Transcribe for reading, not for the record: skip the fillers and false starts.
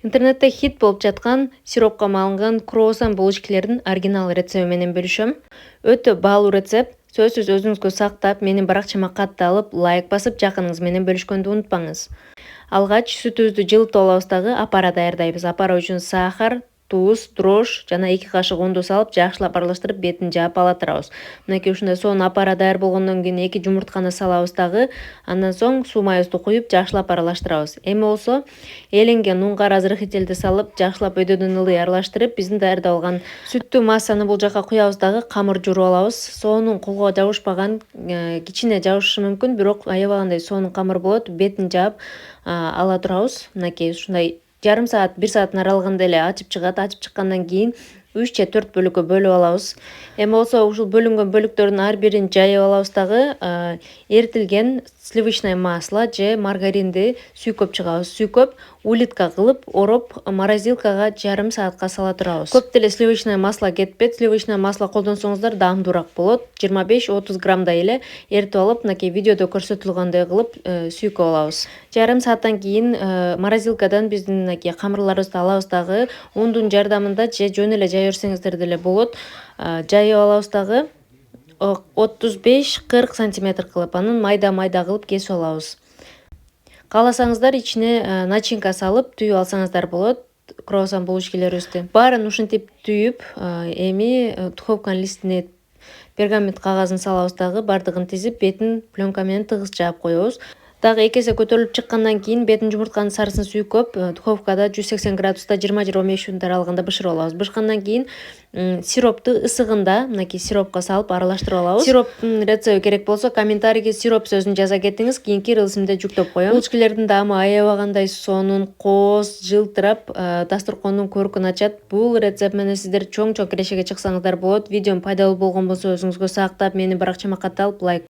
Интернетте хит болуп жаткан сиропко малынган круассан булочкилердин оригинал рецепти менен бөлүшөм. Өтө баалуу рецепт. Сөзсүз өзүңүзгө сактап, менин баракчама катталып, лайк басып, жакыныңыз менен бөлүшкөндү унутпаңыз. Алгач сүтүбүздү жылытып алабыз дагы апара даярдайбыз. Апара үчүн сахар, туз, дрожж жана 2 кашык унду салып, жакшылап аралаштырып, бетин жаап ала турабыз. Мынакей ушундай сонун апара даяр болгондон кийин 2 жумуртканы салабыз дагы. Андан соң суу майыбызды куюп, жакшылап аралаштырабыз. Эми болсо эленген унга разрыхительди салып, жакшылап өйдөдөн ылый аралаштырып, биздин даярдап алган сүттүү массаны бул жака куябыз дагы, камыр жууруп алабыз. Соонун колго жабышпаган, кичине жабышы мүмкүн, бирок аябагандай сонун камыр болот. Бетин жаап ала турабыз. Мынакей ушундай жарым саат, 1 сааттын аралыгында эле ачып чыгат. Ачып чыккандан кийин 3 же 4 бөлүккө бөлүп алабыз. Эми болсо ушул бөлүнгөн бөлүктөрдүн ар бирин жайып алабыз дагы. Эритилген сливочное масло же маргаринди сүйкөп чыгабыз. Сүйкөп, улитка кылып, ороп, морозилкага жарым саатка сала турабыз. Көп деле сливочное масло кетпет. Сливочное масло колдонсоңуздар даамдуураак болот. 25-30 граммдай эле эритип алып, мынакей видеодо көрсөтүлгөндөй кылып сүйкөп алабыз. Жарым сааттан кийин морозилкадан биздин мынакей камырларыбызды алабыз дагы. Ундун жардамында же жөн эле жай берсеңиздер деле болот. Жайып алабыз дагы. 35-40 сантиметр кылып, анын майда кылып кесип алабыз. Кааласаңыздар ичине начинка салып түйүп алсаңыздар болот. Круассан булочкилерибизди баарын ушинтип түйүп, эми духовканын листине пергамент кагазын салабыз дагы, бардыгын тизип, бетин пленка менен тыгыз жаап коебуз. Дагы 2 эсе көтөрүлүп чыккандан кийин бетин жумуртканын сарысын сүйкөп, духовкада 180 градуста 20-25 мүнөт аралыгында бышырып алабыз. Бышкандан кийин сиропту ысыгында мынакей сиропко салып аралаштырып алабыз. Сироптун рецепти керек болсо комментарийге сироп сөзүн жаза кетиңиз, кийинки рилсимде жүктөп коем. Булочкилердин даамы аябагандай сонун, кооз, жылтырап, дасторкондун көркүн ачат. Бул рецепт менен сиздер чоң кирешеге чыксаңыздар болот. Видеом пайдалуу болгон болсо өзүңүзгө сактап, менин баракчама катталып, лайк